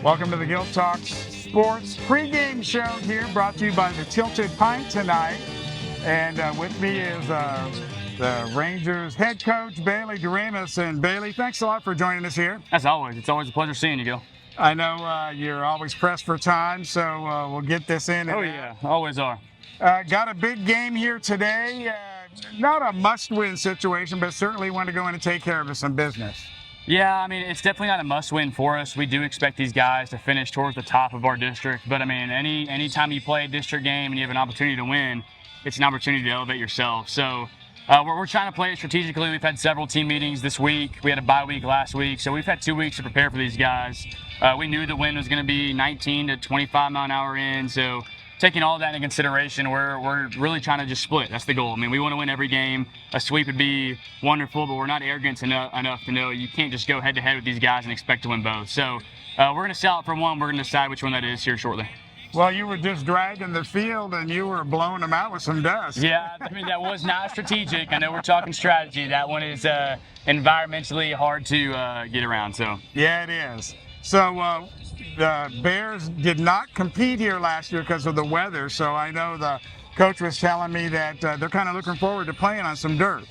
Welcome to the GilTalks Sports pregame show here, brought to you by the Tilted Pint tonight. And with me is the Rangers head coach, Bailey Deramus. And Bailey, thanks a lot for joining us here. As always, it's always a pleasure seeing you, Gil. I know you're always pressed for time, so we'll get this in. Oh yeah, always are. Got a big game here today. Not a must-win situation, but certainly want to go in and take care of some business. Yeah, I mean, it's definitely not a must-win for us. We do expect these guys to finish towards the top of our district, but I mean, any time you play a district game and you have an opportunity to win, it's an opportunity to elevate yourself. So we're trying to play it strategically. We've had several team meetings this week. We had a bye week last week, so we've had 2 weeks to prepare for these guys. We knew the wind was going to be 19 to 25 mile an hour in, so taking all of that into consideration, we're really trying to just split. That's the goal. I mean, we want to win every game. A sweep would be wonderful, but we're not arrogant enough to know you can't just go head-to-head with these guys and expect to win both. So we're going to sell out for one. We're going to decide which one that is here shortly. Well, you were just dragging the field and you were blowing them out with some dust. Yeah, I mean, that was not strategic. I know we're talking strategy. That one is environmentally hard to get around. So yeah, it is. So the Bears did not compete here last year because of the weather. So I know the coach was telling me that they're kind of looking forward to playing on some dirt.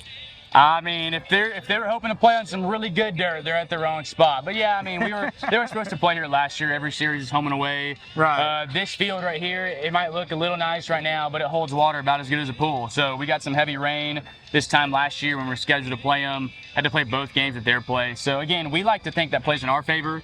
I mean, if they were hoping to play on some really good dirt, they're at the wrong spot. But yeah, I mean, they were supposed to play here last year. Every series is home and away. Right. This field right here, it might look a little nice right now, but it holds water about as good as a pool. So we got some heavy rain this time last year when we were scheduled to play them. Had to play both games at their place. So again, we like to think that plays in our favor.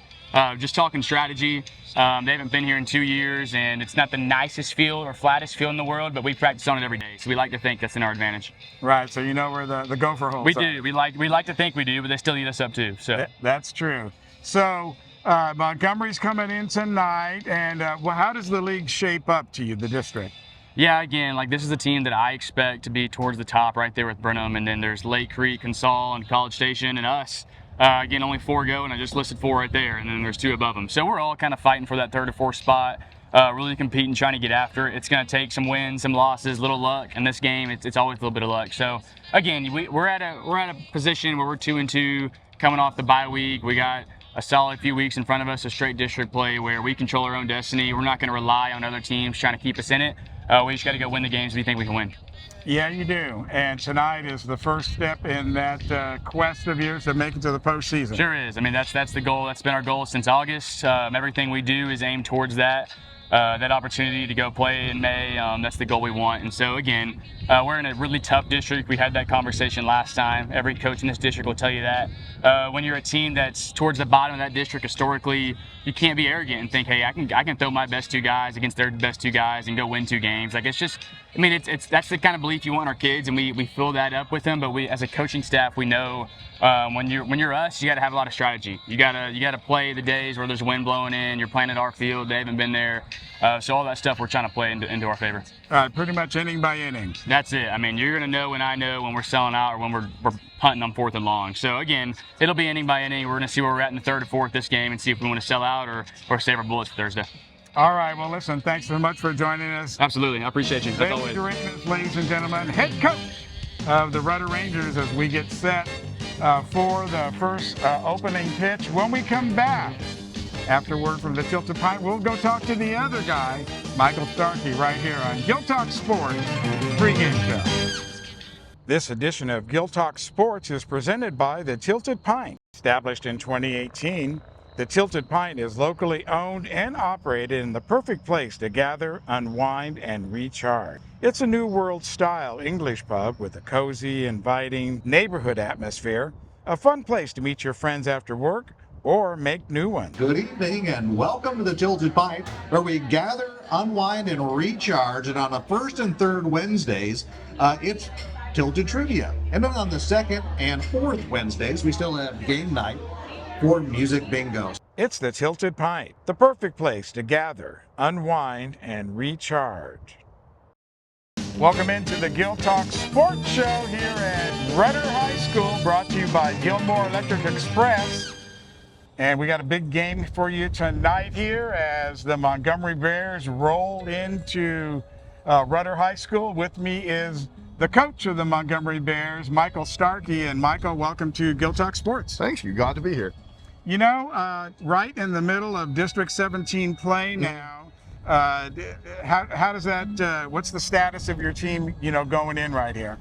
Just talking strategy, they haven't been here in 2 years, and it's not the nicest field or flattest field in the world, but we practice on it every day, so we like to think that's in our advantage. Right, so you know where the gopher holes we are. do. We like to think we do, but they still eat us up too. So that's true. So Montgomery's coming in tonight, and how does the league shape up to you, the district? Yeah, again, like this is a team that I expect to be towards the top right there with Brenham, and then there's Lake Creek, Consol, and College Station, and us. Again, only 4 go, and I just listed 4 right there, and then there's 2 above them. So we're all kind of fighting for that 3rd or 4th spot, really competing, trying to get after it. It's going to take some wins, some losses, little luck. In this game, it's always a little bit of luck. So again, we're at a position where we're 2-2, coming off the bye week. We got a solid few weeks in front of us, a straight district play where we control our own destiny. We're not going to rely on other teams trying to keep us in it. We just got to go win the games we think we can win. Yeah, you do. And tonight is the first step in that quest of yours to make it to the postseason. Sure is. I mean, that's the goal. That's been our goal since August. Everything we do is aimed towards that opportunity to go play in May. That's the goal we want. And so, again, we're in a really tough district. We had that conversation last time. Every coach in this district will tell you that. When you're a team that's towards the bottom of that district historically, you can't be arrogant and think, hey, I can throw my best 2 guys against their best 2 guys and go win 2 games. Like, it's just, I mean, that's the kind of belief you want in our kids, and we fill that up with them. But we, as a coaching staff, we know when you're us, you got to have a lot of strategy. You gotta play the days where there's wind blowing in. You're playing at our field. They haven't been there, so all that stuff we're trying to play into our favor. Pretty much inning by inning. That's it. I mean, you're gonna know when I know when we're selling out or when we're punting on 4th and long. So again, it'll be inning by inning. We're gonna see where we're at in the 3rd or 4th this game and see if we want to sell out or save our bullets for Thursday. All right, well, listen, thanks so much for joining us. Absolutely, I appreciate you, as Bailey always. Deramus, ladies and gentlemen, head coach of the Rudder Rangers, as we get set for the first opening pitch. When we come back, after word from the Tilted Pint, we'll go talk to the other guy, Michael Starkey, right here on GilTalks Sports pregame show. This edition of GilTalks Sports is presented by the Tilted Pint. Established in 2018, the Tilted Pint is locally owned and operated in the perfect place to gather, unwind, and recharge. It's a New World style English pub with a cozy, inviting neighborhood atmosphere, a fun place to meet your friends after work or make new ones. Good evening and welcome to the Tilted Pint, where we gather, unwind, and recharge. And on the 1st and 3rd Wednesdays, it's Tilted Trivia. And then on the 2nd and 4th Wednesdays, we still have game night for music bingo. It's the Tilted Pint, the perfect place to gather, unwind, and recharge. Welcome into the GilTalks Sports Show here at Rudder High School, brought to you by Gilmore Electric Express. And we got a big game for you tonight here as the Montgomery Bears roll into Rudder High School. With me is the coach of the Montgomery Bears, Michael Starkey. And Michael, welcome to GilTalks Sports. Thanks, you're glad to be here. You know, right in the middle of District 17 play now. How does that? What's the status of your team? You know, going in right here.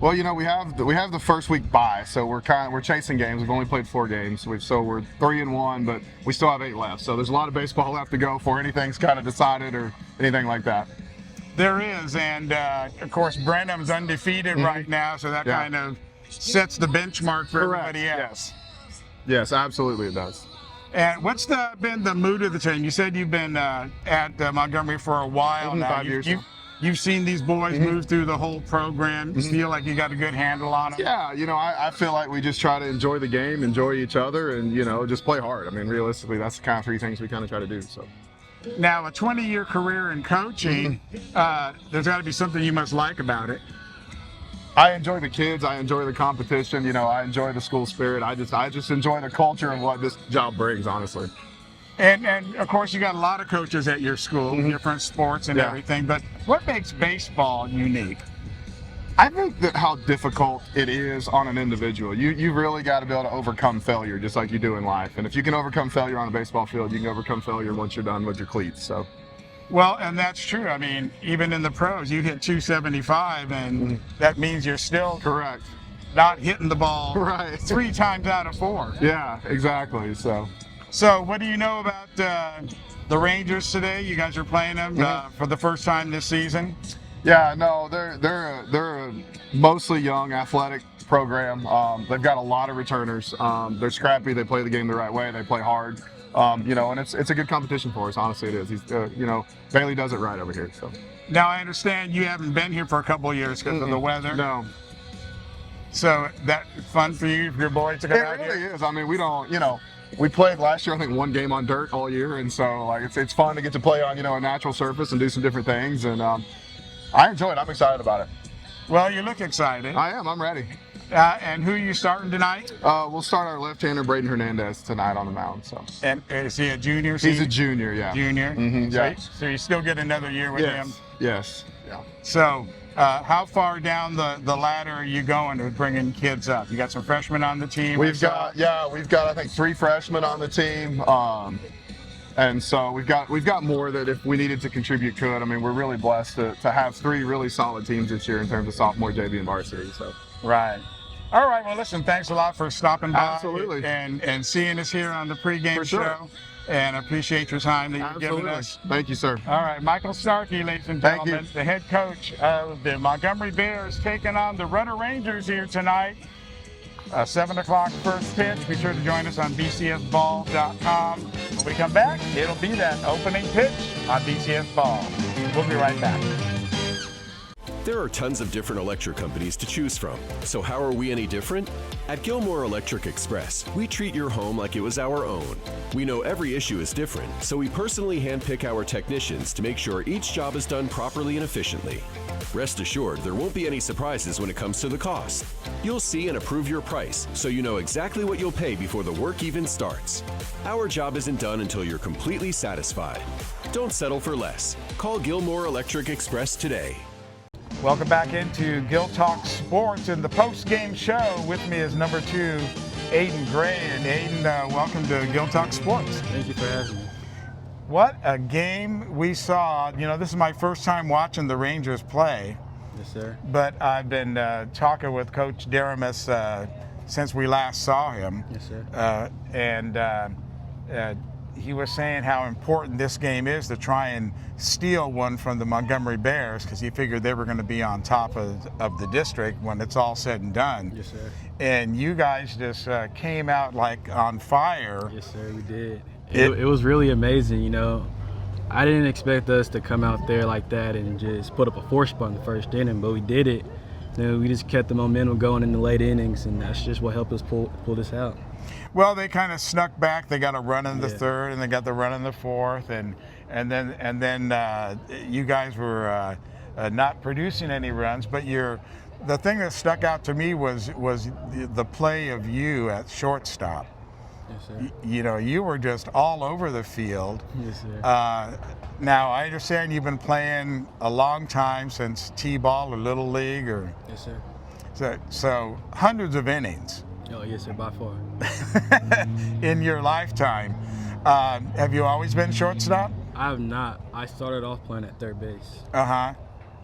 Well, you know, we have the first week bye, so we're chasing games. We've only played 4 games, so we're 3-1, but we still have 8 left. So there's a lot of baseball left to go before anything's kind of decided or anything like that. There is, and of course Brenham's undefeated right now, so that kind of sets the benchmark for everybody else. Yes, absolutely it does. And what's been the mood of the team? You said you've been at Montgomery for a while now. 5 years. You've seen these boys move through the whole program. You feel like you got a good handle on them? Yeah, you know, I feel like we just try to enjoy the game, enjoy each other, and, you know, just play hard. I mean, realistically, that's the kind of 3 things we kind of try to do. So. Now, a 20-year career in coaching, there's got to be something you must like about it. I enjoy the kids. I enjoy the competition. You know, I enjoy the school spirit. I just enjoy the culture of what this job brings, honestly. And of course, you got a lot of coaches at your school, different sports and everything. But what makes baseball unique? I think that how difficult it is on an individual. You really got to be able to overcome failure, just like you do in life. And if you can overcome failure on a baseball field, you can overcome failure once you're done with your cleats. So. Well, and that's true. I mean, even in the pros, you hit 275, and that means you're still not hitting the ball 3 times out of 4. Yeah, exactly. So what do you know about the Rangers today? You guys are playing them for the first time this season. Yeah, no, they're a mostly young, athletic program. They've got a lot of returners. They're scrappy. They play the game the right way. They play hard. You know, and it's a good competition for us. Honestly, it is. He's, you know, Bailey does it right over here. So. Now I understand you haven't been here for a couple of years because of the weather. No. So that fun for you, for your boys to come out here? It really is. I mean, we don't, you know, we played last year, I think 1 game on dirt all year, and so like it's fun to get to play on, you know, a natural surface and do some different things, and I enjoy it. I'm excited about it. Well, you look excited. I am. I'm ready. And who are you starting tonight? We'll start our left-hander, Braden Hernandez, tonight on the mound. So. And is he a junior? He's a junior, yeah. Junior? Yeah. So you still get another year with him? Yes. Yeah. So how far down the ladder are you going with bringing kids up? You got some freshmen on the team? We've got I think 3 freshmen on the team. And so we've got more that if we needed to contribute could. I mean, we're really blessed to have 3 really solid teams this year in terms of sophomore, JV, and varsity. So. Right. All right. Well, listen, thanks a lot for stopping by. Absolutely. And seeing us here on the pregame show. And appreciate your time that you've given us. Thank you, sir. All right. Michael Starkey, ladies and gentlemen, the head coach of the Montgomery Bears, taking on the Rudder Rangers here tonight. 7 o'clock first pitch. Be sure to join us on bcsball.com. When we come back, it'll be that opening pitch on BCS Ball. We'll be right back. There are tons of different electric companies to choose from. So how are we any different? At Gilmore Electric Express, we treat your home like it was our own. We know every issue is different, so we personally handpick our technicians to make sure each job is done properly and efficiently. Rest assured, there won't be any surprises when it comes to the cost. You'll see and approve your price, so you know exactly what you'll pay before the work even starts. Our job isn't done until you're completely satisfied. Don't settle for less. Call Gilmore Electric Express today. Welcome back into GilTalks Sports in the post-game show. With me is number 2, Aiden Gray. And Aiden, welcome to GilTalks Sports. Thank you for having me. What a game we saw. You know, this is my first time watching the Rangers play. Yes, sir. But I've been talking with Coach Deramus since we last saw him. Yes, sir. And he was saying how important this game is to try and steal one from the Montgomery Bears because he figured they were going to be on top of the district when it's all said and done. Yes, sir. And you guys just came out like on fire. Yes, sir, we did. It was really amazing, you know. I didn't expect us to come out there like that and just put up a force bunt in the first inning, but we did it. You know, we just kept the momentum going in the late innings, and that's just what helped us pull this out. Well, they kind of snuck back. They got a run in the third, and they got the run in the fourth, and then you guys were not producing any runs. But the thing that stuck out to me was the play of you at shortstop. Yes, sir. You know, you were just all over the field. Yes, sir. Now, I understand you've been playing a long time, since T-ball or Little League, or yes, sir. So hundreds of innings. Oh, yes, sir, by far. in your lifetime. Have you always been shortstop? I have not. I started off playing at third base. Uh-huh.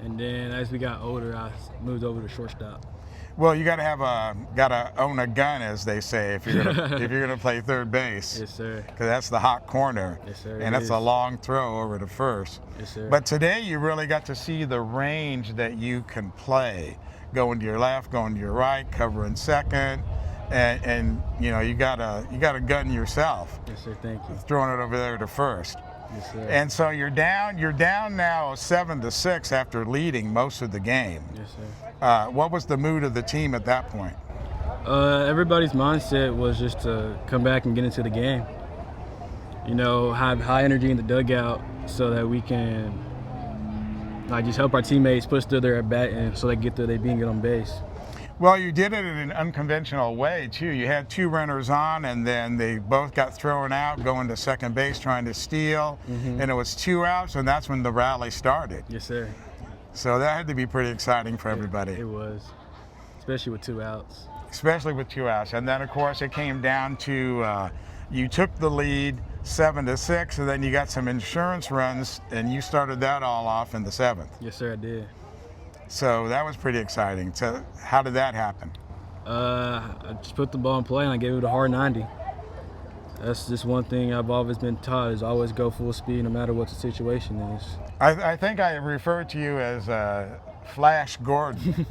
And then as we got older, I moved over to shortstop. Well, you gotta own a gun, as they say, if you're gonna play third base. Yes, sir. Because that's the hot corner. Yes, sir. And that's a long throw over to first. Yes, sir. But today you really got to see the range that you can play. Going to your left, going to your right, covering second, and you know you got a gun yourself. Yes, sir. Thank you. Throwing it over there to first. Yes, sir. And so you're down now 7-6 after leading most of the game. Yes, sir. What was the mood of the team at that point? Everybody's mindset was just to come back and get into the game. You know, have high energy in the dugout so that we can just help our teammates push through their at bat and so they get through their being good on base. Well, you did it in an unconventional way too. You had two runners on, and then they both got thrown out, going to second base trying to steal, and it was 2 outs, and that's when the rally started. Yes, sir. So that had to be pretty exciting for everybody. It was, especially with 2 outs. Especially with 2 outs, and then of course it came down to you took the lead 7-6, and then you got some insurance runs, and you started that all off in the 7th. Yes, sir, I did. So that was pretty exciting. So how did that happen? I just put the ball in play and I gave it a hard 90. That's just one thing I've always been taught, is always go full speed no matter what the situation is. I think I referred to you as Flash Gordon.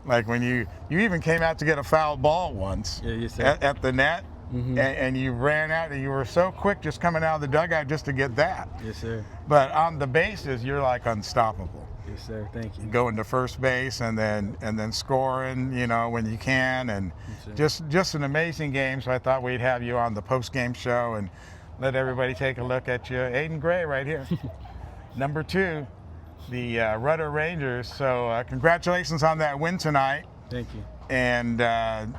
Like when you even came out to get a foul ball once. Yeah, yes, sir. At the net, and you ran out, and you were so quick just coming out of the dugout just to get that. Yes, sir. But on the bases, you're like unstoppable. Yes, sir. Thank you. Going to first base and then scoring, you know, when you can, and just an amazing game. So I thought we'd have you on the post-game show and let everybody take a look at you. Aiden Gray right here, number 2, the Rudder Rangers. So congratulations on that win tonight. Thank you. And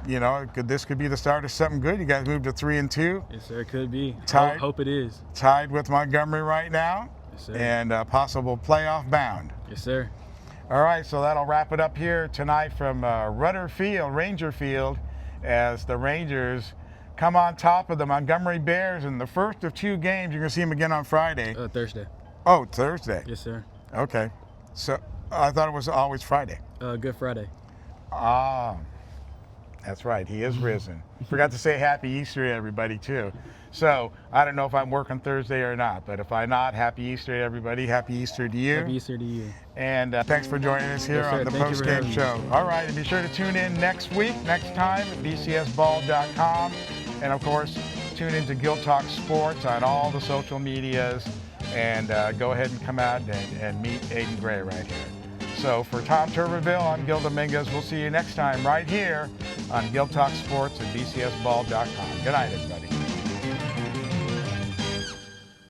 you know, this could be the start of something good. You guys moved to 3-2. Yes, sir. It could be. Tied. Hope it is. Tied with Montgomery right now. Yes, sir. And possible playoff bound. Yes, sir. All right, so that'll wrap it up here tonight from Rudder Field, Ranger Field, as the Rangers come on top of the Montgomery Bears in the first of 2 games. You're going to see them again on Friday. Thursday. Oh, Thursday. Yes, sir. Okay. So I thought it was always Friday. Good Friday. Ah, that's right. He is risen. Forgot to say Happy Easter to everybody, too. So I don't know if I'm working Thursday or not, but if I'm not, Happy Easter to everybody. Happy Easter to you. Happy Easter to you. And thanks for joining us here Yes, sir. on the Thank you for post-game having me. show. All right, and be sure to tune in next time at bcsball.com. And of course, tune into GilTalks Sports on all the social medias. And go ahead and come out and meet Aiden Gray right here. So for Tom Tuberville, I'm Gil Dominguez. We'll see you next time right here on GilTalks Sports at bcsball.com. Good night, everybody.